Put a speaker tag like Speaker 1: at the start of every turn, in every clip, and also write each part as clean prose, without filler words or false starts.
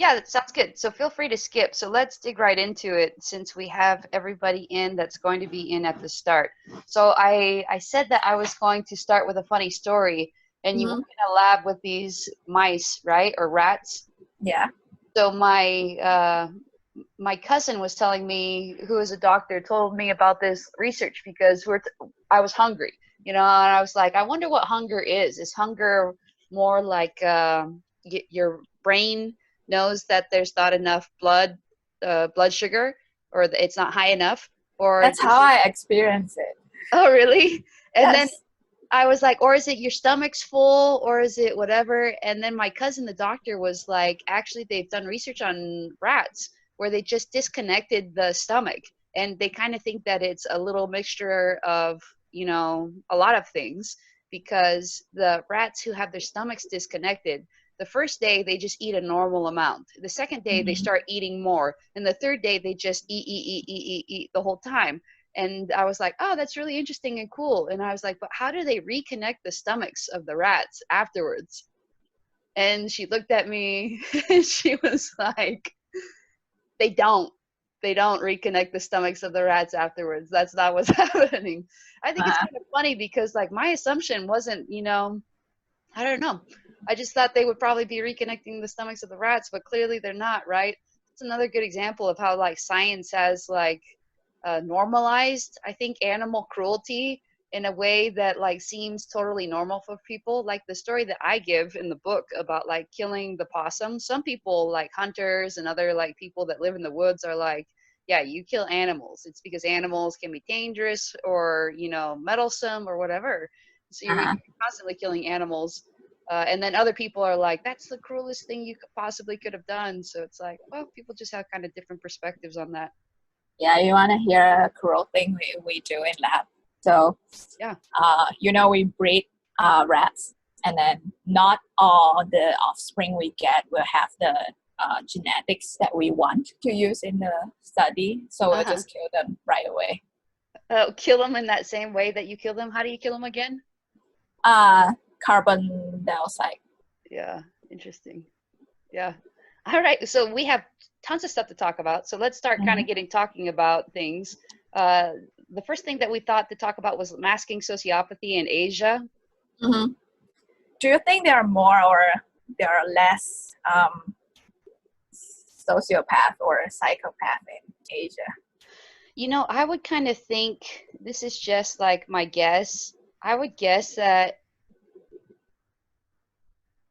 Speaker 1: Yeah, that sounds good. So feel free to skip. So let's dig right into it since we have everybody in that's going to be in at the start. So I said that I was going to start with a funny story, and you work
Speaker 2: Mhm.
Speaker 1: in a lab with these mice, right? Or rats.
Speaker 2: Yeah.
Speaker 1: So my cousin was telling me, who is a doctor, told me about this research because I was hungry, and I was like, I wonder what hunger is. Is hunger more like your brain knows that there's not enough blood sugar, or it's not high enough, or
Speaker 2: That's how I experience it.
Speaker 1: oh really? And then
Speaker 2: Yes.
Speaker 1: I was like, or is it your stomach's full, or is it whatever? And then my cousin, the doctor, was like, actually, they've done research on rats where they just disconnected the stomach. And they kind of think that it's a little mixture of, a lot of things, because the rats who have their stomachs disconnected, the first day they just eat a normal amount. The second day they
Speaker 2: Mhm.
Speaker 1: start eating more. And the third day they just eat the whole time. And I was like, oh, that's really interesting and cool. And I was like, but how do they reconnect the stomachs of the rats afterwards? And she looked at me and she was like, they don't. They don't reconnect the stomachs of the rats afterwards. That's not what's happening. I think it's
Speaker 2: Uh,
Speaker 1: kind of funny because, like, my assumption wasn't, I don't know. I just thought they would probably be reconnecting the stomachs of the rats, but clearly they're not, right? It's another good example of how, like, science has, like, normalized, I think, animal cruelty in a way that, like, seems totally normal for people. Like the story that I give in the book about, like, killing the possum. Some people, like hunters and other, like, people that live in the woods, are like, yeah, you kill animals. It's because animals can be dangerous or, meddlesome or whatever. So you're
Speaker 2: uh,
Speaker 1: constantly killing animals. And then other people are like, that's the cruelest thing you could have done. So it's like, well, people just have kind of different perspectives on that.
Speaker 2: yeah, you want to hear a cruel thing we do in lab. So,
Speaker 1: Yeah.
Speaker 2: we breed rats, and then not all the offspring we get will have the genetics that we want to use in the study. So we'll
Speaker 1: Uh-huh.
Speaker 2: just kill them right away.
Speaker 1: Kill them in that same way that you kill them. How do you kill them again?
Speaker 2: Uh, Carbon dioxide.
Speaker 1: Yeah, interesting. Yeah. All right. So we have tons of stuff to talk about. So let's start kind
Speaker 2: Mm-hmm.
Speaker 1: of talking about things. Uh, the first thing that we thought to talk about was masking sociopathy in Asia.
Speaker 2: Mm-hmm. Do you think there are more or there are less sociopath or psychopath in Asia?
Speaker 1: I would kind of think, this is just like my guess. I would guess that,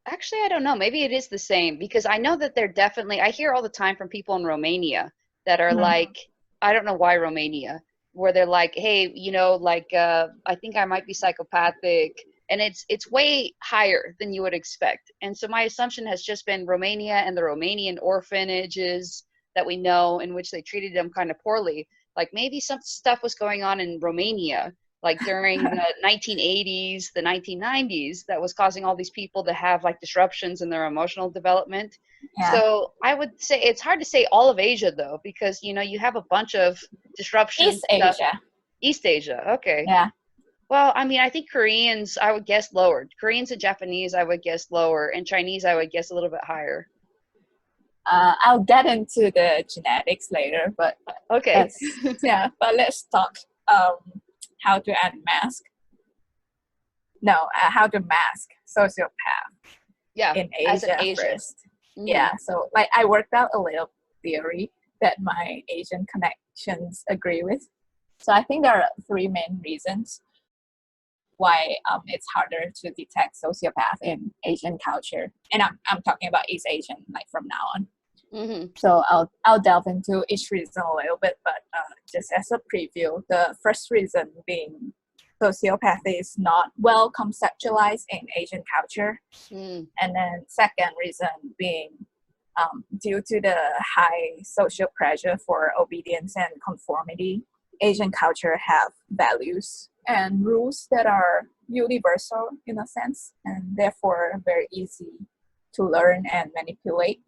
Speaker 1: actually, I don't know. Maybe it is the same, because I know that they're definitely, I hear all the time from people in Romania that are
Speaker 2: Mm-hmm.
Speaker 1: like, I don't know why Romania, where they're like, hey, like, I think I might be psychopathic. And it's way higher than you would expect. And so my assumption has just been Romania and the Romanian orphanages that we know, in which they treated them kind of poorly. Like, maybe some stuff was going on in Romania, like during the 1980s, the 1990s, that was causing all these people to have, like, disruptions in their emotional development.
Speaker 2: Yeah.
Speaker 1: So I would say it's hard to say all of Asia, though, because, you have a bunch of disruption
Speaker 2: East
Speaker 1: stuff.
Speaker 2: Asia.
Speaker 1: East Asia, okay.
Speaker 2: Yeah.
Speaker 1: Well, I mean, I think Koreans, I would guess lower. Koreans and Japanese, I would guess lower. And Chinese, I would guess a little bit higher.
Speaker 2: I'll get into the genetics later, but
Speaker 1: Okay.
Speaker 2: that's yeah. But let's talk how to unmask. No, how to mask sociopath
Speaker 1: Yeah,
Speaker 2: in
Speaker 1: as an
Speaker 2: Asia
Speaker 1: Asia.
Speaker 2: first.
Speaker 1: Hmm.
Speaker 2: Yeah, so like I worked out a little theory that my Asian connections agree with. So I think there are three main reasons why it's harder to detect sociopath in Asian culture, and I'm talking about East Asian like from now on.
Speaker 1: Hmm.
Speaker 2: So I'll delve into each reason a little bit, but just as a preview, the first reason being sociopathy is not well conceptualized in Asian culture,
Speaker 1: Mm.
Speaker 2: and then second reason being due to the high social pressure for obedience and conformity. Asian culture have values and rules that are universal in a sense, and therefore very easy to learn and manipulate.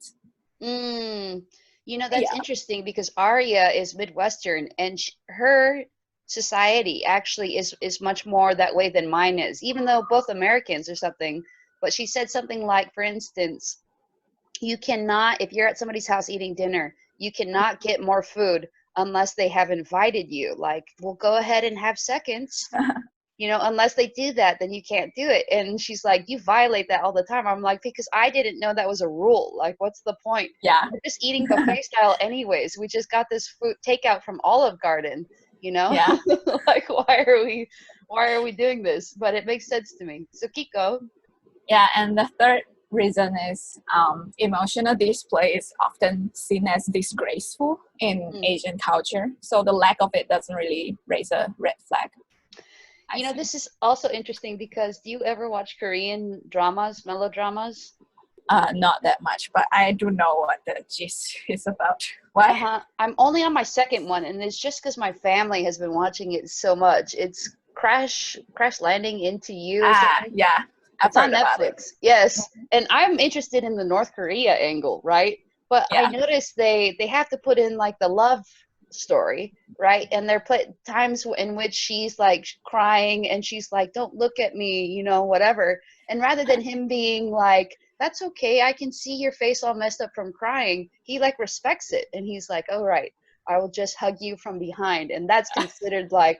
Speaker 1: Mm. That's
Speaker 2: Yeah.
Speaker 1: interesting because Arya is Midwestern, and her society actually is much more that way than mine is, even though both Americans or something. But she said something like, for instance, You cannot, if you're at somebody's house eating dinner, you cannot get more food unless they have invited you. Like, well, go ahead and have seconds. Unless they do that, then you can't do it. And she's like, you violate that all the time. I'm like, because I didn't know that was a rule. Like, what's the point?
Speaker 2: Yeah.
Speaker 1: We're just eating buffet style anyways. We just got this food takeout from Olive Garden,
Speaker 2: Yeah.
Speaker 1: like, why are we doing this? But it makes sense to me. So keep going.
Speaker 2: Yeah, and the third reason is emotional display is often seen as disgraceful in Asian culture. So the lack of it doesn't really raise a red flag.
Speaker 1: This is also interesting because do you ever watch Korean dramas, melodramas?
Speaker 2: Not that much, but I do know what the gist is about. Why?
Speaker 1: I'm only on my second one, and it's just because my family has been watching it so much. It's Crash Landing into You or something.
Speaker 2: Yeah.
Speaker 1: It's on Netflix. Yes. And I'm interested in the North Korea angle, right? But I noticed they have to put in like the love story, right? And there are times in which she's like crying and she's like, don't look at me, whatever. And rather than him being like, that's okay, I can see your face all messed up from crying, he like respects it. And he's like, all right, I will just hug you from behind. And that's considered like,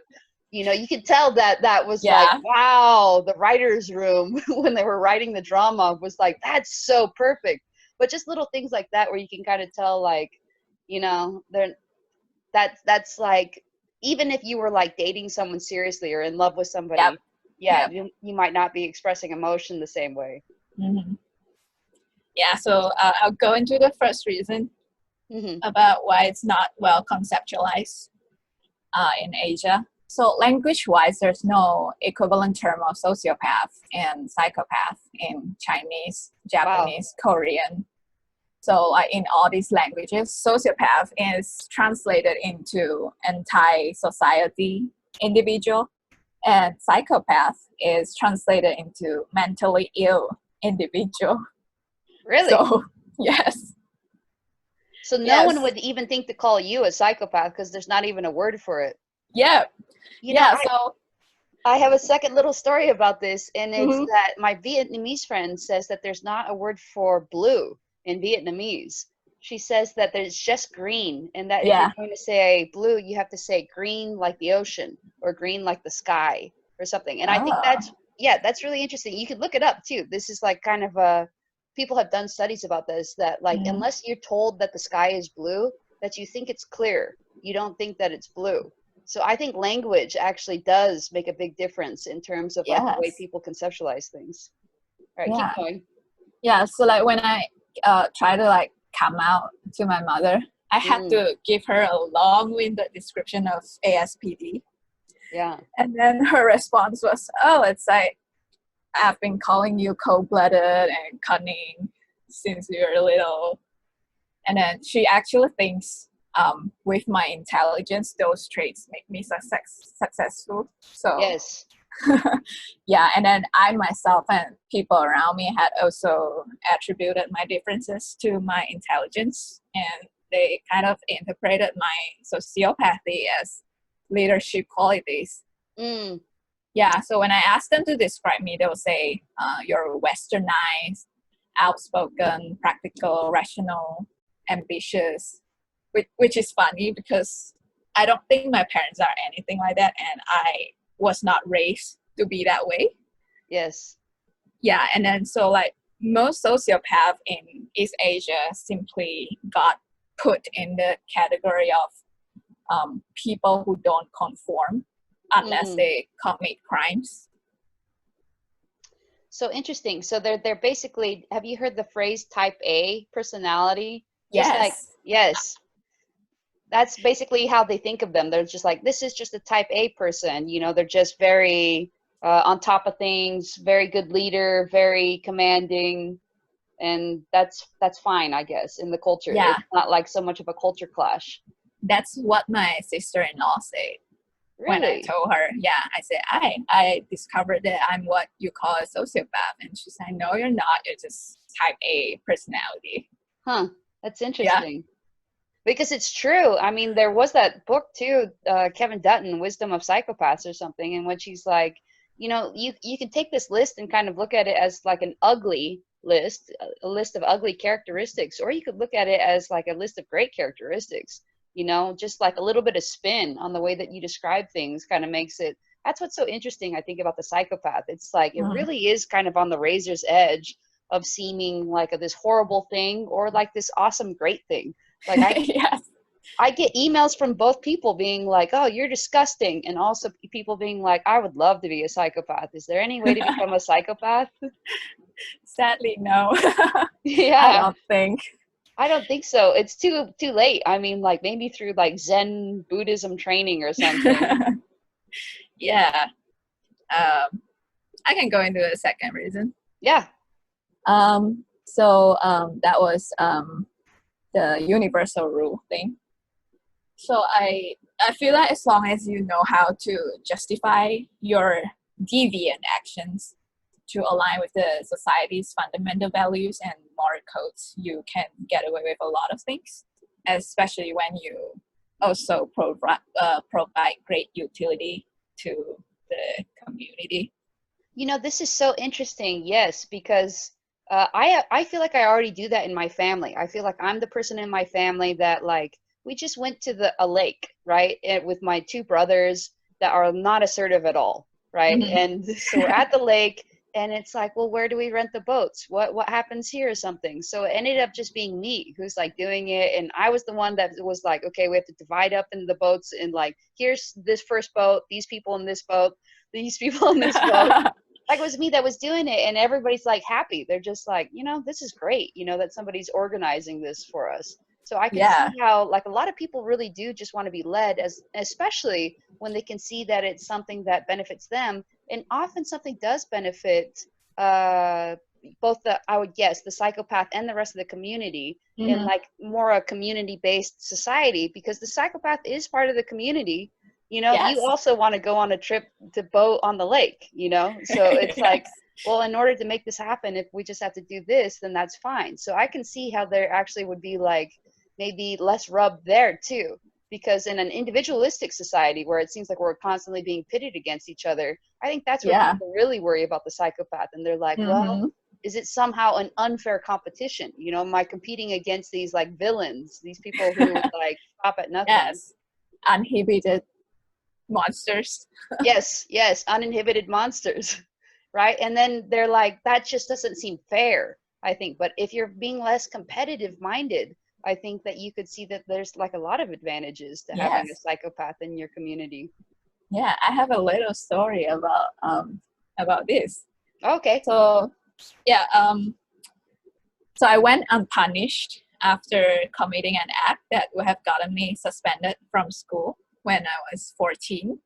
Speaker 1: you could tell that was like, wow, the writer's room when they were writing the drama was like, that's so perfect. But just little things like that where you can kind of tell like, that's like, even if you were like dating someone seriously or in love with somebody, you might not be expressing emotion the same way.
Speaker 2: Yeah, so I'll go into the first reason about why it's not well conceptualized in Asia. So language-wise, there's no equivalent term of sociopath and psychopath in Chinese, Japanese, Korean. So like in all these languages, sociopath is translated into anti-society individual, and psychopath is translated into mentally ill individual.
Speaker 1: Really?
Speaker 2: So, yes.
Speaker 1: So no one would even think to call you a psychopath because there's not even a word for it.
Speaker 2: Yeah.
Speaker 1: So I have a second little story about this, and it's that my Vietnamese friend says that there's not a word for blue in Vietnamese. She says that there's just green, and that if you're going to say blue, you have to say green like the ocean or green like the sky or something. And I think that's really interesting. You could look it up too. This is like kind of people have done studies about this, that like unless you're told that the sky is blue, that you think it's clear. You don't think that it's blue. So I think language actually does make a big difference in terms of like the way people conceptualize things. All right, keep going.
Speaker 2: Yeah, so like when I try to like come out to my mother, I had to give her a long-winded description of ASPD.
Speaker 1: Yeah.
Speaker 2: And then her response was, oh, it's like, I've been calling you cold-blooded and cunning since you were little. And then she actually thinks with my intelligence, those traits make me successful. So
Speaker 1: yes.
Speaker 2: Yeah, and then I myself and people around me had also attributed my differences to my intelligence, and they kind of interpreted my sociopathy as leadership qualities. Yeah, so when I asked them to describe me, they'll say, you're westernized, outspoken, practical, rational, ambitious, which is funny because I don't think my parents are anything like that, and I was not raised to be that way.
Speaker 1: Yes.
Speaker 2: Yeah, and then so like most sociopaths in East Asia simply got put in the category of people who don't conform unless they commit crimes.
Speaker 1: So interesting. So they're basically, have you heard the phrase type A personality?
Speaker 2: Yes.
Speaker 1: Yes. That's basically how they think of them. They're just like, this is just a type A person. They're just very on top of things, very good leader, very commanding. And that's fine, I guess, in the culture.
Speaker 2: Yeah.
Speaker 1: It's not like so much of a culture clash.
Speaker 2: That's what my sister-in-law said.
Speaker 1: Really?
Speaker 2: When I told her, I said, I discovered that I'm what you call a sociopath. And she said, no, you're not. You're just type A personality.
Speaker 1: Huh. That's interesting. Yeah. Because it's true. I mean, there was that book too, Kevin Dutton, Wisdom of Psychopaths or something, in which he's like, you can take this list and kind of look at it as like an ugly list, a list of ugly characteristics, or you could look at it as like a list of great characteristics. You know, just like a little bit of spin on the way that you describe things kind of makes it. That's what's so interesting, I think, about the psychopath. It's like it
Speaker 2: Mhm.
Speaker 1: really is kind of on the razor's edge of seeming like this horrible thing or like this awesome great thing. Like
Speaker 2: Yes.
Speaker 1: I get emails from both people being like, "Oh, you're disgusting," and also people being like, "I would love to be a psychopath. Is there any way to become a psychopath?"
Speaker 2: Sadly, no. I
Speaker 1: Yeah,
Speaker 2: don't think.
Speaker 1: I don't think so. It's too late. I mean, like maybe through like Zen Buddhism training or something.
Speaker 2: Yeah. Um, I can go into the second reason.
Speaker 1: Yeah.
Speaker 2: That was the universal rule thing. So I feel like as long as you know how to justify your deviant actions to align with the society's fundamental values and moral codes, you can get away with a lot of things, especially when you also provide great utility to the community.
Speaker 1: You know, this is so interesting. Yes, because I feel like I already do that in my family. I feel like I'm the person in my family that like we just went to a lake, right, with my two brothers that are not assertive at all, right?
Speaker 2: Mhm.
Speaker 1: And so we're at the lake, and it's like, well, where do we rent the boats? What happens here or something? So it ended up just being me who's like doing it, and I was the one that was like, okay, we have to divide up into the boats, and like here's this first boat, these people in this boat, these people in this boat, like it was me that was doing it, and everybody's like happy. They're just like, you know, this is great, you know, that somebody's organizing this for us. So I can see
Speaker 2: Yeah.
Speaker 1: how like a lot of people really do just want to be led, as especially when they can see that it's something that benefits them, and often something does benefit uh both the, I would guess, the psychopath and the rest of the community, in
Speaker 2: Mhm.
Speaker 1: like more a community based society, because the psychopath is part of the community. You know, you
Speaker 2: Yes.
Speaker 1: also want to go on a trip to boat on the lake, you know? So it's like,
Speaker 2: Yes.
Speaker 1: well, in order to make this happen, if we just have to do this, then that's fine. So I can see how there actually would be like maybe less rub there too. Because in an individualistic society where it seems like we're constantly being pitted against each other, I think that's where
Speaker 2: Yeah.
Speaker 1: people really worry about the psychopath. And they're like, well,
Speaker 2: Hmm.
Speaker 1: is it somehow an unfair competition? You know, am I competing against these like villains, these people who like stop at nothing?
Speaker 2: Yes. Uninhibited monsters.
Speaker 1: Yes, yes, uninhibited monsters, right? And then they're like, that just doesn't seem fair, I think. But if you're being less competitive minded, I think that you could see that there's like a lot of advantages to having a
Speaker 2: Yes.
Speaker 1: psychopath in your community.
Speaker 2: Yeah, I have a little story about this.
Speaker 1: Okay.
Speaker 2: So yeah, so I went unpunished after committing an act that would have gotten me suspended from school when I was 14.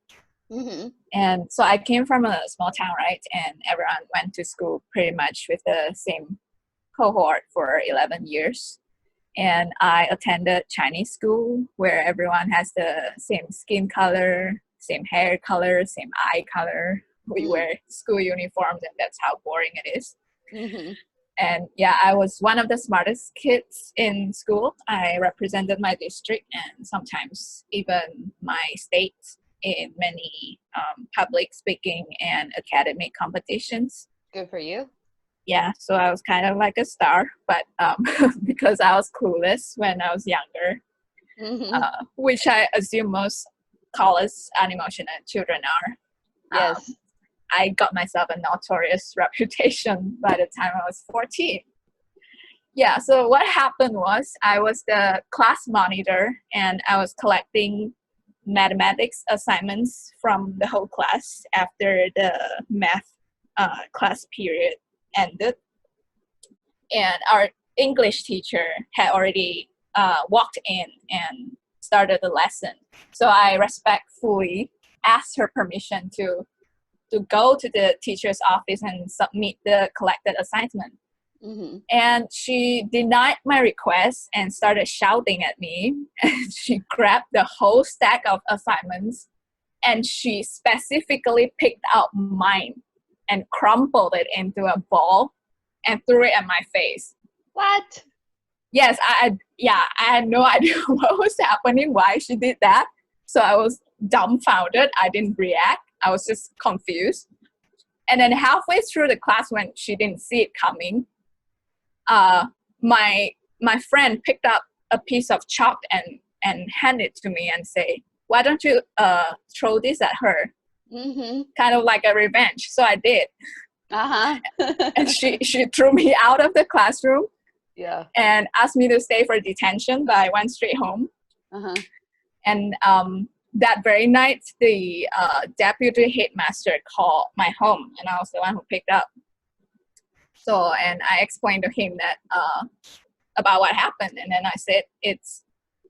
Speaker 1: Mm-hmm.
Speaker 2: And so I came from a small town, right? And everyone went to school pretty much with the same cohort for 11 years. And I attended Chinese school where everyone has the same skin color, same hair color, same eye color. We wear school uniforms, and that's how boring it is.
Speaker 1: Mm-hmm.
Speaker 2: And yeah, I was one of the smartest kids in school. I represented my district and sometimes even my state in many public speaking and academic competitions.
Speaker 1: Good for you.
Speaker 2: Yeah, so I was kind of like a star, but because I was clueless when I was younger,
Speaker 1: Mm-hmm.
Speaker 2: which I assume most college unemotional children are,
Speaker 1: Yes.
Speaker 2: I got myself a notorious reputation by the time I was 14. Yeah, so what happened was I was the class monitor and I was collecting mathematics assignments from the whole class after the math class period ended. And our English teacher had already walked in and started the lesson. So I respectfully asked her permission to go to the teacher's office and submit the collected assignment.
Speaker 1: Mm-hmm.
Speaker 2: And she denied my request and started shouting at me. And she grabbed the whole stack of assignments and she specifically picked out mine and crumpled it into a ball and threw it at my face.
Speaker 1: What?
Speaker 2: Yes, I had no idea what was happening, why she did that. So I was dumbfounded. I didn't react. I was just confused. And then halfway through the class, when she didn't see it coming, my friend picked up a piece of chalk and handed it to me and say, why don't you throw this at her?
Speaker 1: Mm-hmm.
Speaker 2: Kind of like a revenge. So I did.
Speaker 1: Uh-huh.
Speaker 2: And she threw me out of the classroom.
Speaker 1: Yeah.
Speaker 2: And asked me to stay for detention, but I went straight home.
Speaker 1: Uh-huh.
Speaker 2: And that very night, the deputy headmaster called my home, and I was the one who picked up. So, and I explained to him that about what happened, and then I said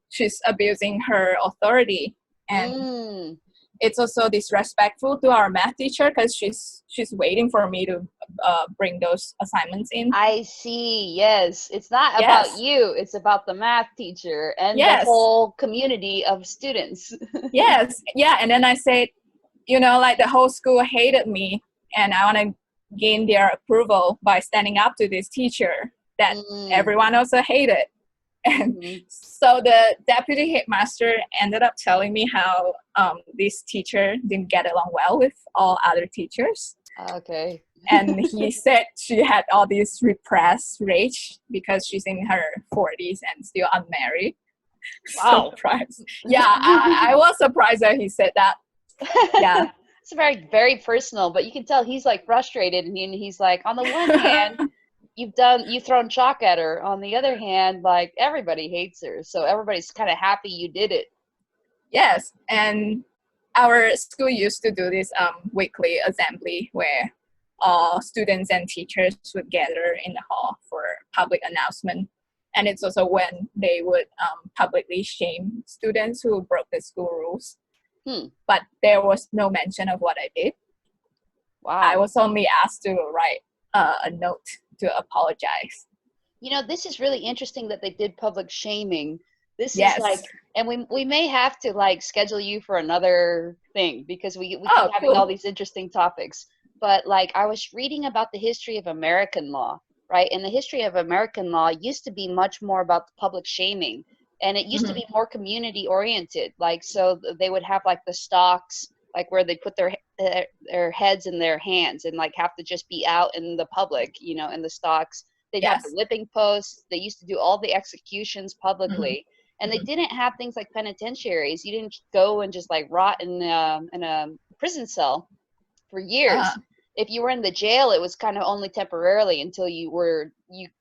Speaker 2: she's abusing her authority, and it's also disrespectful to our math teacher because she's waiting for me to bring those assignments in.
Speaker 1: I see. Yes, it's not about you; it's about the math teacher and the whole community of students.
Speaker 2: Yes, yeah. And then I said, like the whole school hated me, and I want to gain their approval by standing up to this teacher that everyone also hated. And so the deputy headmaster ended up telling me how this teacher didn't get along well with all other teachers.
Speaker 1: Okay.
Speaker 2: And he said she had all this repressed rage because she's in her 40s and still unmarried.
Speaker 1: Wow.
Speaker 2: Surprised. Yeah, I was surprised that he said that. Yeah.
Speaker 1: It's very, very personal, but you can tell he's like frustrated, and he's like, on the one hand, you've thrown chalk at her. On the other hand, like, everybody hates her, so everybody's kind of happy you did it.
Speaker 2: Yes, and our school used to do this weekly assembly where all students and teachers would gather in the hall for public announcement. And it's also when they would publicly shame students who broke the school rules. But there was no mention of what I did.
Speaker 1: Wow.
Speaker 2: I was only asked to write a note to apologize.
Speaker 1: This is really interesting that they did public shaming. This
Speaker 2: Yes.
Speaker 1: is like, and we may have to like schedule you for another thing because we keep having all these interesting topics. But like, I was reading about the history of American law, right? And the history of American law used to be much more about the public shaming. And it used to be more community oriented. Like, so they would have like the stocks, like where they put their heads in their hands and like have to just be out in the public, in the stocks. They'd have the whipping posts. They used to do all the executions publicly. And they didn't have things like penitentiaries. You didn't go and just like rot in a prison cell for years. If you were in the jail, it was kind of only temporarily until you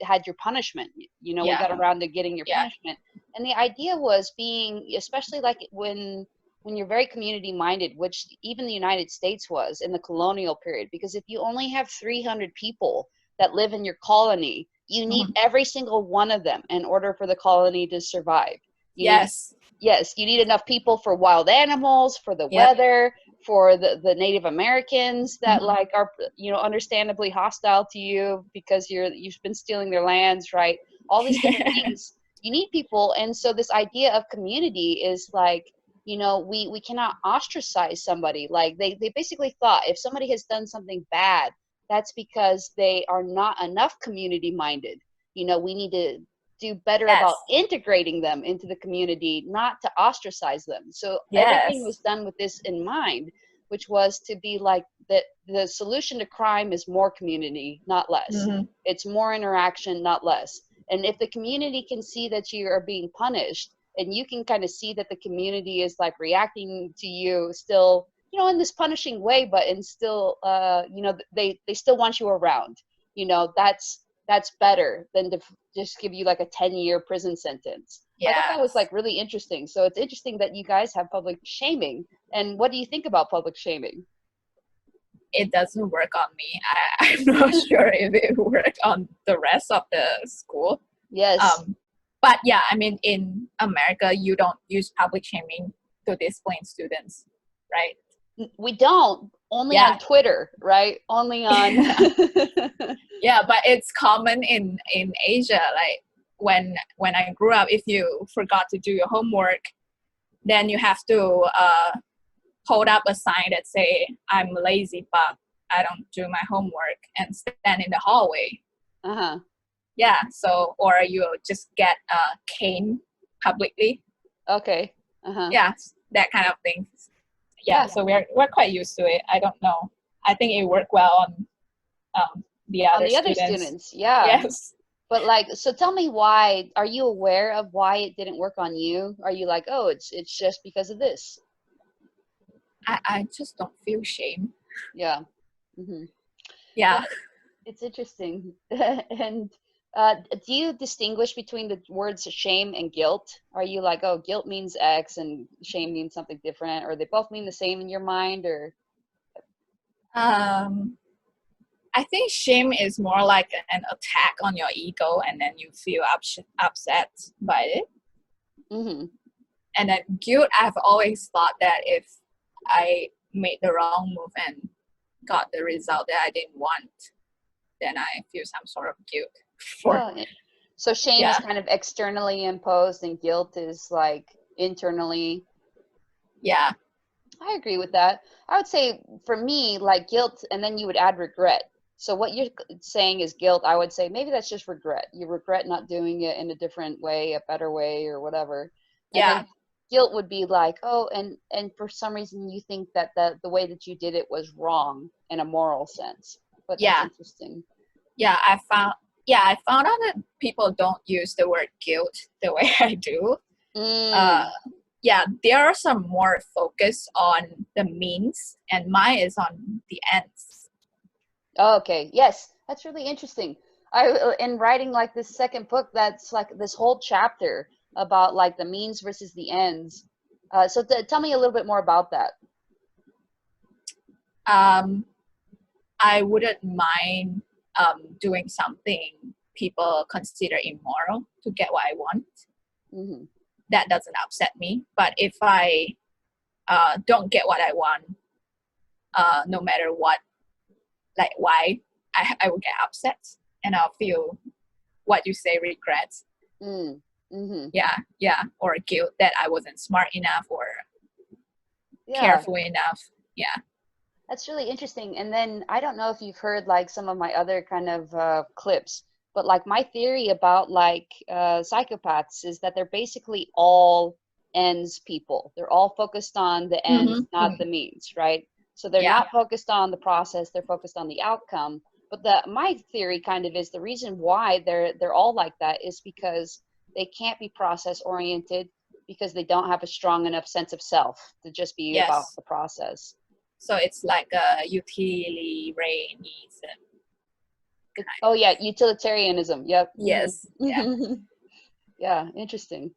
Speaker 1: had your punishment. We got around to getting your punishment. And the idea was being, especially like when you're very community minded, which even the United States was in the colonial period, because if you only have 300 people that live in your colony, you need every single one of them in order for the colony to survive. You need enough people for wild animals, for the weather, for the Native Americans that like are, understandably hostile to you because you've been stealing their lands, right? All these different things. You need people. And so this idea of community is like, we cannot ostracize somebody. Like they basically thought if somebody has done something bad, that's because they are not enough community minded. We need to do better about integrating them into the community, not to ostracise them. So everything was done with this in mind, which was to be like that the solution to crime is more community, not less. It's more interaction, not less. And if the community can see that you are being punished, and you can kind of see that the community is like reacting to you still, in this punishing way, but in still, they still want you around, that's better than to just give you like a 10-year prison sentence. I thought that was like really interesting. So it's interesting that you guys have public shaming. And what do you think about public shaming?
Speaker 2: It doesn't work on me. I'm not sure if it worked on the rest of the school.
Speaker 1: Yes.
Speaker 2: But yeah, I mean, in America, you don't use public shaming to discipline students, right?
Speaker 1: We don't. Only on Twitter, right? Only on.
Speaker 2: Yeah, but it's common in Asia. Like when I grew up, if you forgot to do your homework, then you have to hold up a sign that say, "I'm lazy, but I don't do my homework," and stand in the hallway. Yeah. So, or you just get caned publicly.
Speaker 1: Okay.
Speaker 2: Yeah, that kind of thing. Yeah. So we're quite used to it. I don't know. I think it worked well on the other students.
Speaker 1: Yeah.
Speaker 2: Yes.
Speaker 1: But like, so tell me why, are you aware of why it didn't work on you? Are you like, oh, it's just because of this?
Speaker 2: I just don't feel shame.
Speaker 1: Yeah. Hmm.
Speaker 2: Yeah.
Speaker 1: Well, it's interesting. And do you distinguish between the words shame and guilt? Are you like, oh, guilt means X and shame means something different, or they both mean the same in your mind, or?
Speaker 2: Um, I think shame is more like an attack on your ego, and then you feel upset by it.
Speaker 1: Hmm.
Speaker 2: And then guilt, I've always thought that if I made the wrong move and got the result that I didn't want, then I feel some sort of guilt for,
Speaker 1: Oh, so shame is
Speaker 2: yeah,
Speaker 1: kind of externally imposed, and guilt is like internally.
Speaker 2: yeah,
Speaker 1: I agree with that. I would say for me, like guilt, and then you would add regret. So what you're saying is guilt. I would say maybe that's just regret. You regret not doing it in a different way, a better way, or whatever. And
Speaker 2: yeah,
Speaker 1: then guilt would be like, oh, and for some reason you think that the way that you did it was wrong in a moral sense. But that's
Speaker 2: yeah,
Speaker 1: interesting.
Speaker 2: yeah. I found out that people don't use the word guilt the way I do. Uh,
Speaker 1: Mm.
Speaker 2: yeah, there are some more focus on the means, and mine is on the ends.
Speaker 1: Okay, yes, that's really interesting. In writing like this second book, that's like this whole chapter about like the means versus the ends. So tell me a little bit more about that.
Speaker 2: Um, I wouldn't mind doing something people consider immoral to get what I want.
Speaker 1: Hmm.
Speaker 2: That doesn't upset me. But if I don't get what I want, no matter what, like why, I will get upset and I'll feel what you say regrets.
Speaker 1: Mm. Hmm.
Speaker 2: Yeah, yeah, or guilt that I wasn't smart enough or
Speaker 1: Yeah,
Speaker 2: careful enough. Yeah.
Speaker 1: that's really interesting. And then I don't know if you've heard like some of my other kind of clips, but like my theory about like psychopaths is that they're basically all ends people. They're all focused on the ends, not
Speaker 2: Mm-hmm.
Speaker 1: the means, right? So they're
Speaker 2: Yeah.
Speaker 1: not focused on the process, they're focused on the outcome. But my theory kind of is the reason why they're all like that is because they can't be process oriented because they don't have a strong enough sense of self to just be about
Speaker 2: Yes.
Speaker 1: the process.
Speaker 2: So it's like a utilitarianism kind
Speaker 1: Oh
Speaker 2: of.
Speaker 1: yeah, utilitarianism. Yep.
Speaker 2: Yes. Yeah.
Speaker 1: Yeah, interesting.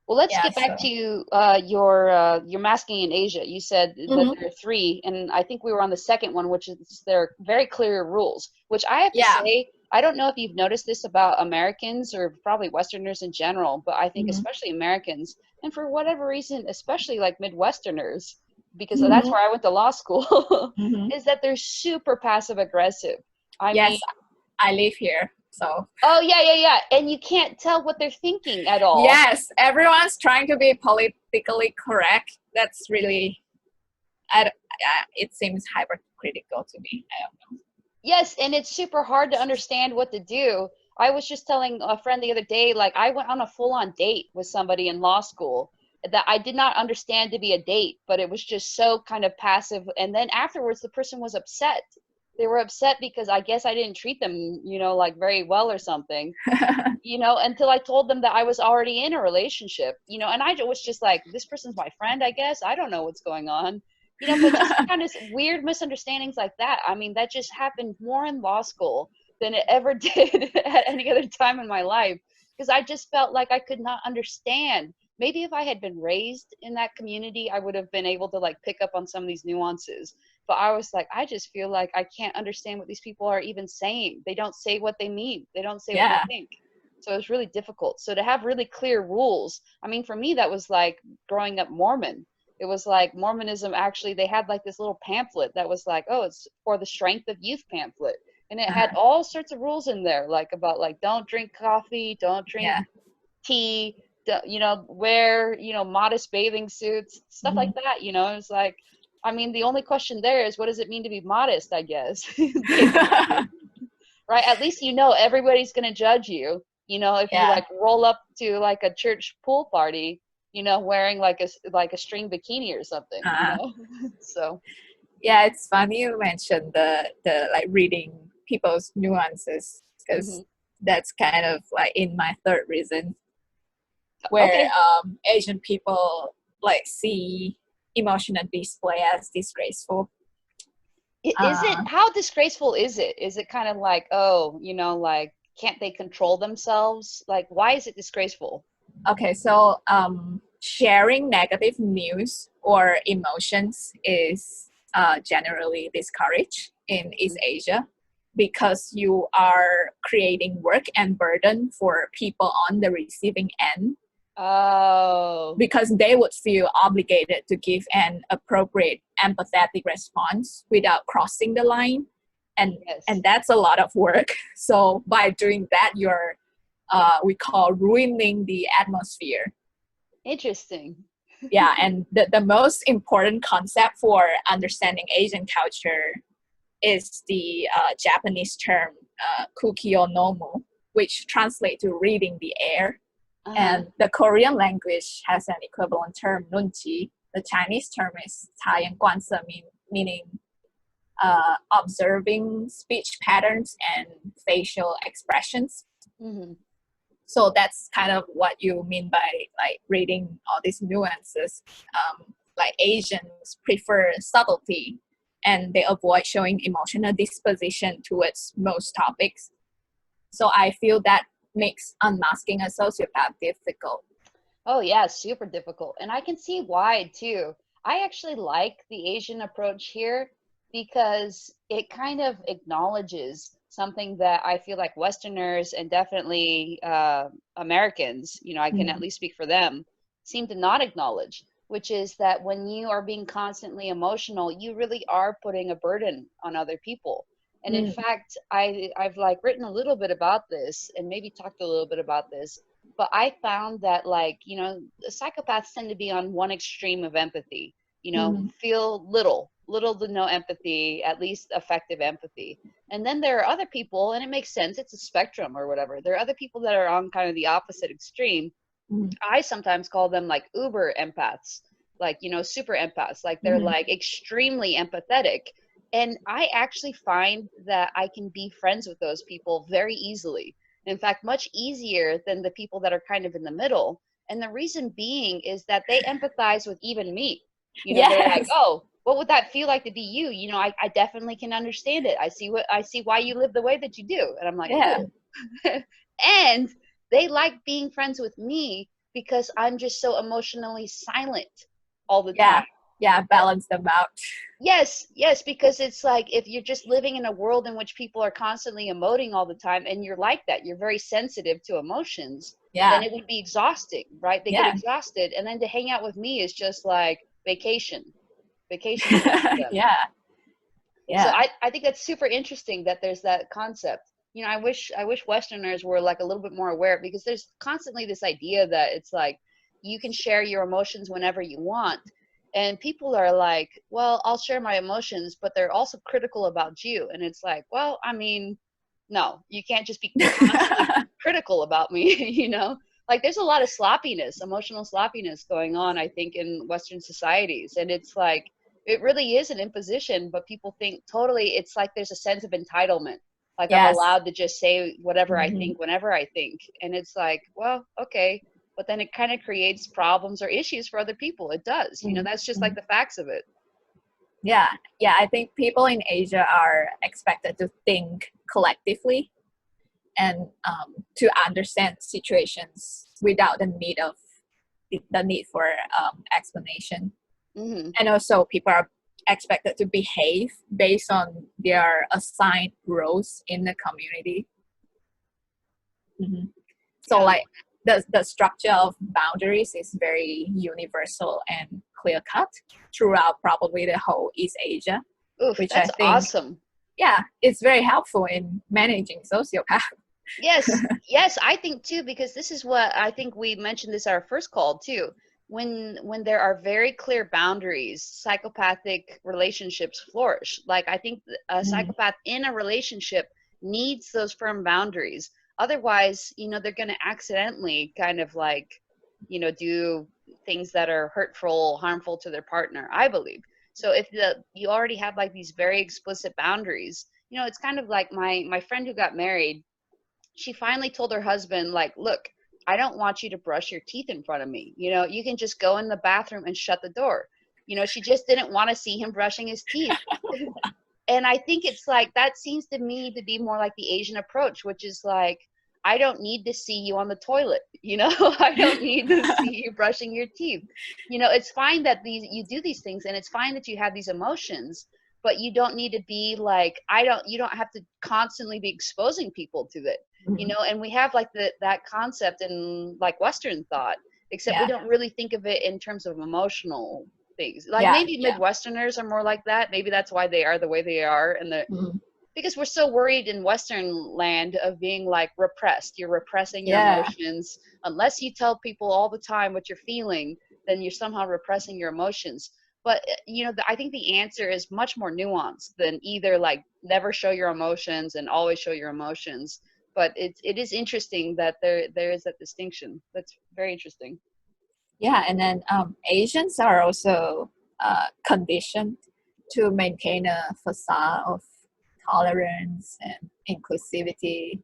Speaker 1: Well, let's
Speaker 2: Yeah.
Speaker 1: get back
Speaker 2: So.
Speaker 1: to your masking in Asia. You said that
Speaker 2: Mhm.
Speaker 1: there are three, and I think we were on the second one, which is there are very clear rules. Which I have to
Speaker 2: Yeah.
Speaker 1: say, I don't know if you've noticed this about Americans or probably Westerners in general, but I think
Speaker 2: Mhm.
Speaker 1: especially Americans, and for whatever reason, especially like Midwesterners, because that's
Speaker 2: Mhm.
Speaker 1: where I went to law school,
Speaker 2: Mhm.
Speaker 1: is that they're super passive aggressive. I mean,
Speaker 2: Yes, I live here. So
Speaker 1: oh yeah, yeah, yeah. And you can't tell what they're thinking at all.
Speaker 2: yes, everyone's trying to be politically correct. That's really, it seems hypercritical to me. I don't know.
Speaker 1: Yes, and it's super hard to understand what to do. I was just telling a friend the other day, like I went on a full-on date with somebody in law school that I did not understand to be a date, but it was just so kind of passive. And then afterwards, the person was upset. They were upset because I guess I didn't treat them, like very well or something. Until I told them that I was already in a relationship, and I was just like, this person's my friend, I guess. I don't know what's going on, but just kind of weird misunderstandings like that. I mean, that just happened more in law school than it ever did at any other time in my life because I just felt like I could not understand. Maybe if I had been raised in that community, I would have been able to like pick up on some of these nuances. But I was like, I just feel like I can't understand what these people are even saying. They don't say what they mean. They don't say what they
Speaker 2: Yeah.
Speaker 1: think. So it was really difficult. So to have really clear rules, I mean, for me, that was like growing up Mormon. It was like Mormonism actually, they had like this little pamphlet that was like, oh, it's for the strength of youth pamphlet. And it had
Speaker 2: Uh-huh.
Speaker 1: all sorts of rules in there, like about like don't drink coffee, don't drink
Speaker 2: Yeah.
Speaker 1: tea, wear, modest bathing suits, stuff like
Speaker 2: Mhm.
Speaker 1: that. It was like, I mean, the only question there is what does it mean to be modest, I guess, basically, right? At least everybody's going to judge you. If you
Speaker 2: Yeah.
Speaker 1: like roll up to like a church pool party, wearing like a string bikini or something.
Speaker 2: Uh,
Speaker 1: So,
Speaker 2: yeah, it's funny you mentioned the like reading people's nuances because
Speaker 1: mhm.
Speaker 2: that's kind of like in my third reason, where
Speaker 1: Okay.
Speaker 2: Asian people like see emotional display as disgraceful.
Speaker 1: Is it,
Speaker 2: Uh,
Speaker 1: how disgraceful is it? Is it kind of like, oh, you know, like, can't they control themselves? Like, why is it disgraceful?
Speaker 2: okay, so sharing negative news or emotions is generally discouraged in East
Speaker 1: Mhm.
Speaker 2: Asia because you are creating work and burden for people on the receiving end,
Speaker 1: Oh,
Speaker 2: because they would feel obligated to give an appropriate empathetic response without crossing the line, and
Speaker 1: yes.
Speaker 2: that's a lot of work. So by doing that, you're we call ruining the atmosphere.
Speaker 1: Interesting.
Speaker 2: Yeah, and the most important concept for understanding Asian culture is the Japanese term kukio nomu, which translates to reading the air.
Speaker 1: Uh-huh.
Speaker 2: And the Korean language has an equivalent term, nunchi. The Chinese term is 察言观色, meaning observing speech patterns and facial expressions.
Speaker 1: Hmm.
Speaker 2: So that's kind of what you mean by like reading all these nuances. Like Asians prefer subtlety and they avoid showing emotional disposition towards most topics. So I feel that makes unmasking a sociopath difficult.
Speaker 1: Oh yeah, super difficult. And I can see why too. I actually like the Asian approach here because it kind of acknowledges something that I feel like Westerners and definitely Americans, you know, I can at
Speaker 2: Mm,
Speaker 1: least speak for them, seem to not acknowledge, which is that when you are being constantly emotional, you really are putting a burden on other people. And in
Speaker 2: mm,
Speaker 1: fact, I've like written a little bit about this and maybe talked a little bit about this, but I found that, like, you know, the psychopaths tend to be on one extreme of empathy, you know,
Speaker 2: mm,
Speaker 1: feel little to no empathy, at least effective empathy. And then there are other people, and it makes sense, it's a spectrum or whatever. There are other people that are on kind of the opposite extreme.
Speaker 2: mm,
Speaker 1: I sometimes call them like uber empaths, like, you know, super empaths, like they're
Speaker 2: mm.
Speaker 1: like extremely empathetic. And I actually find that I can be friends with those people very easily. In fact, much easier than the people that are kind of in the middle. And the reason being is that they empathize with even me. You know, they're like,
Speaker 2: Yes.
Speaker 1: oh, what would that feel like to be you? You know, I definitely can understand it. I see why you live the way that you do. And I'm like,
Speaker 2: Yeah.
Speaker 1: cool. And they like being friends with me because I'm just so emotionally silent all the time.
Speaker 2: Yeah. Yeah. Balance them out.
Speaker 1: Yes, yes, because it's like if you're just living in a world in which people are constantly emoting all the time and you're like that, you're very sensitive to emotions, then
Speaker 2: Yeah.
Speaker 1: it would be exhausting, right? They get
Speaker 2: Yeah.
Speaker 1: exhausted. And then to hang out with me is just like vacation, vacation time for them.
Speaker 2: Yeah.
Speaker 1: So
Speaker 2: Yeah.
Speaker 1: I think that's super interesting that there's that concept. You know, I wish Westerners were like a little bit more aware, because there's constantly this idea that it's like you can share your emotions whenever you want. And people are like, well, I'll share my emotions, but they're also critical about you. And it's like, well, I mean, no, you can't just be constantly critical about me, you know? Like there's a lot of sloppiness, emotional sloppiness going on, I think, in Western societies. And it's like, it really is an imposition, but people think totally, it's like there's a sense of entitlement. Like I'm
Speaker 2: Yes.
Speaker 1: allowed to just say whatever I
Speaker 2: Hmm.
Speaker 1: think whenever I think. And it's like, well, okay. But then it kind of creates problems or issues for other people. It does. You know, that's just like
Speaker 2: Hmm.
Speaker 1: the facts of it.
Speaker 2: Yeah. Yeah. I think people in Asia are expected to think collectively and to understand situations without the need for explanation.
Speaker 1: Hmm.
Speaker 2: And also, people are expected to behave based on their assigned roles in the community. Hmm. So,
Speaker 1: Yeah.
Speaker 2: like the structure of boundaries is very universal and clear cut throughout probably the whole East Asia,
Speaker 1: Oof,
Speaker 2: which I
Speaker 1: that's
Speaker 2: think,
Speaker 1: awesome.
Speaker 2: yeah, it's very helpful in managing sociopath.
Speaker 1: Yes, yes, I think too, because this is what I think we mentioned this our first call too. When there are very clear boundaries, psychopathic relationships flourish. Like I think a
Speaker 2: Mm,
Speaker 1: psychopath in a relationship needs those firm boundaries. Otherwise, you know, they're going to accidentally kind of like, you know, do things that are hurtful, harmful to their partner, I believe. So if you already have like these very explicit boundaries, you know, it's kind of like my friend who got married. she finally told her husband, like, look, I don't want you to brush your teeth in front of me. You know, you can just go in the bathroom and shut the door. You know, she just didn't want to see him brushing his teeth. And I think it's like, that seems to me to be more like the Asian approach, which is like, I don't need to see you on the toilet. You know, I don't need to see you brushing your teeth. You know, it's fine that you do these things, and it's fine that you have these emotions, but you don't need to be like, you don't have to constantly be exposing people to it. You know, and we have like that concept in like Western thought, except we don't really think of it in terms of emotional things. Like maybe Midwesterners are more like that. Maybe that's why they are the way they are, and because we're so worried in Western land of being like repressed. You're repressing your emotions. Unless you tell people all the time what you're feeling, then you're somehow repressing your emotions. But you know, I think the answer is much more nuanced than either like never show your emotions and always show your emotions. But it is interesting that there is that distinction. That's very interesting.
Speaker 2: Yeah, and then Asians are also conditioned to maintain a facade of tolerance and inclusivity.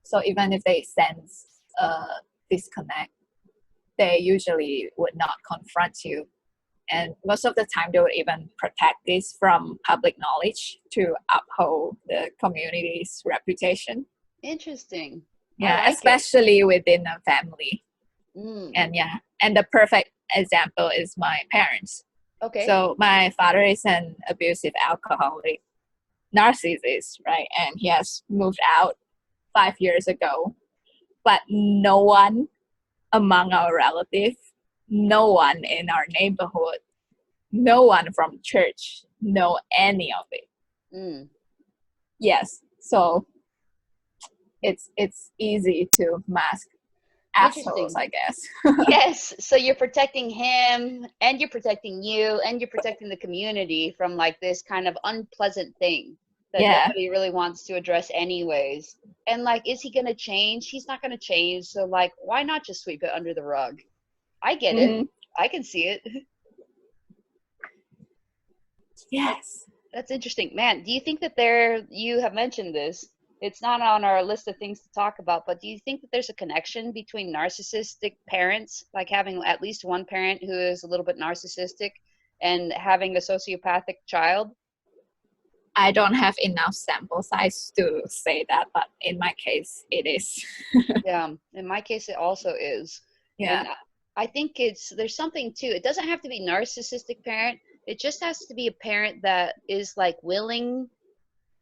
Speaker 2: So even if they sense a disconnect, they usually would not confront you. And most of the time, they would even protect this from public knowledge to uphold the community's reputation.
Speaker 1: Interesting.
Speaker 2: Yeah,
Speaker 1: like
Speaker 2: especially within a family.
Speaker 1: Mm.
Speaker 2: And the perfect example is my parents.
Speaker 1: Okay.
Speaker 2: So my father is an abusive alcoholic narcissist, right? And he has moved out 5 years ago. But no one among our relatives, no one in our neighborhood, no one from church know any of it.
Speaker 1: Mm.
Speaker 2: Yes, so it's easy to mask assholes, I guess.
Speaker 1: Yes, so you're protecting him, and you're protecting you, and you're protecting the community from like this kind of unpleasant thing that nobody really wants to address anyways. And like, is he gonna change? He's not gonna change, so like, why not just sweep it under the rug? I get it. I can see it.
Speaker 2: Yes.
Speaker 1: That's interesting. Man, do you think that you have mentioned this, it's not on our list of things to talk about, but do you think that there's a connection between narcissistic parents, like having at least one parent who is a little bit narcissistic, and having a sociopathic child?
Speaker 2: I don't have enough sample size to say that, but in my case, it is.
Speaker 1: Yeah, in my case, it also is.
Speaker 2: Yeah.
Speaker 1: And I think there's something too. It doesn't have to be narcissistic parent. It just has to be a parent that is like willing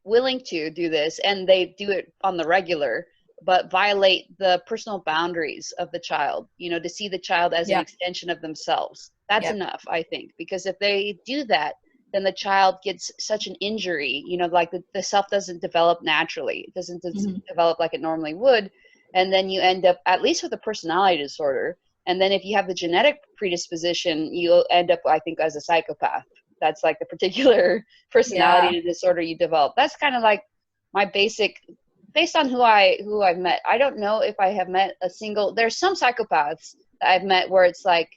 Speaker 1: to do this, and they do it on the regular, but violate the personal boundaries of the child, you know, to see the child as an extension of themselves. That's enough, I think, because if they do that, then the child gets such an injury, you know, like the self doesn't develop naturally. It doesn't develop like it normally would. And then you end up, at least with a personality disorder, and then if you have the genetic predisposition, you'll end up, I think, as a psychopath. That's like the particular personality disorder you develop. That's kind of like my basic, based on who I've met. I don't know if I have met a single, there's some psychopaths that I've met where it's like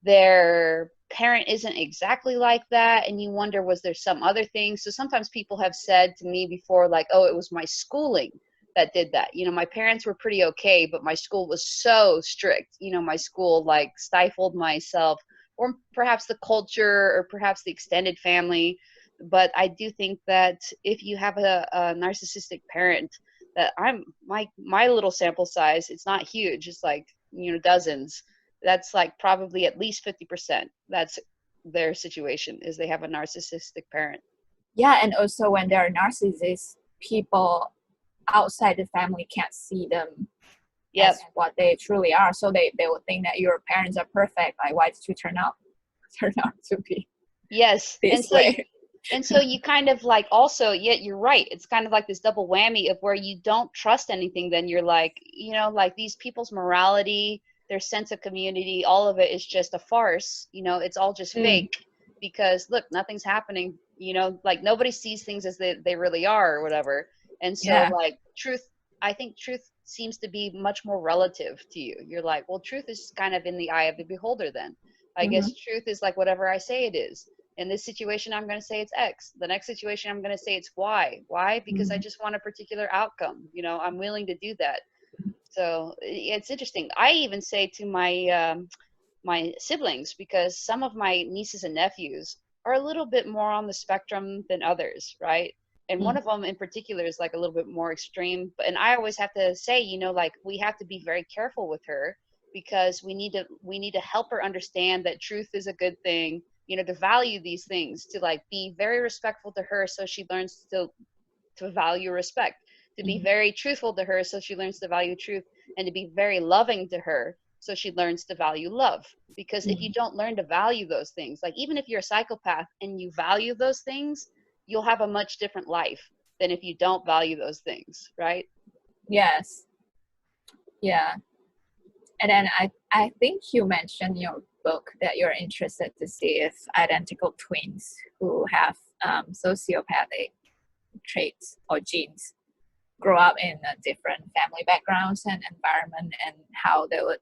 Speaker 1: their parent isn't exactly like that, and you wonder, was there some other thing? So sometimes people have said to me before, like, oh, it was my schooling that did that. You know, my parents were pretty okay, but my school was so strict. You know, my school like stifled myself, or perhaps the culture, or perhaps the extended family. But I do think that if you have a narcissistic parent, that my little sample size, it's not huge. It's like, you know, dozens. That's like probably at least 50%. That's their situation, is they have a narcissistic parent.
Speaker 2: Yeah, and also when they're narcissists, people outside the family can't see them as what they truly are. So they will think that your parents are perfect. Like, why did you turn out to be this way?
Speaker 1: And so you kind of like also, you're right. It's kind of like this double whammy of where you don't trust anything. Then you're like, you know, like these people's morality, their sense of community, all of it is just a farce. You know, it's all just fake, because look, nothing's happening. You know, like nobody sees things as they really are, or whatever. And so like truth, I think truth seems to be much more relative to you. You're like, well, truth is kind of in the eye of the beholder then. I guess truth is like whatever I say it is. In this situation, I'm going to say it's X. The next situation, I'm going to say it's Y. Why? Because I just want a particular outcome. You know, I'm willing to do that. So it's interesting. I even say to my siblings, because some of my nieces and nephews are a little bit more on the spectrum than others, right? And one of them in particular is like a little bit more extreme. And I always have to say, you know, like we have to be very careful with her, because we need to help her understand that truth is a good thing, you know, to value these things, to like be very respectful to her so she learns to value respect, to be very truthful to her so she learns to value truth, and to be very loving to her so she learns to value love. Because if you don't learn to value those things, like even if you're a psychopath and you value those things, you'll have a much different life than if you don't value those things, right?
Speaker 2: Yes. Yeah. And then I think you mentioned in your book that you're interested to see if identical twins who have sociopathic traits or genes grow up in different family backgrounds and environment, and how they would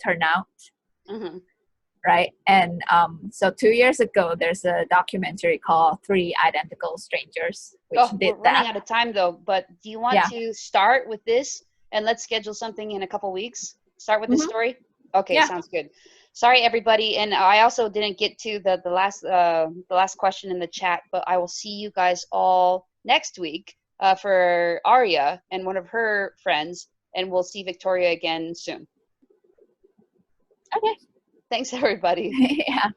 Speaker 2: turn out. Right. And so 2 years ago, there's a documentary called Three Identical Strangers, which did
Speaker 1: we're
Speaker 2: that.
Speaker 1: running out of time though, but do you want to start with this and let's schedule something in a couple weeks? Start with this story? Okay, sounds good. Sorry everybody, and I also didn't get to the last question in the chat, but I will see you guys all next week for Aria and one of her friends, and we'll see Victoria again soon.
Speaker 2: Okay.
Speaker 1: Thanks everybody.
Speaker 2: Yeah.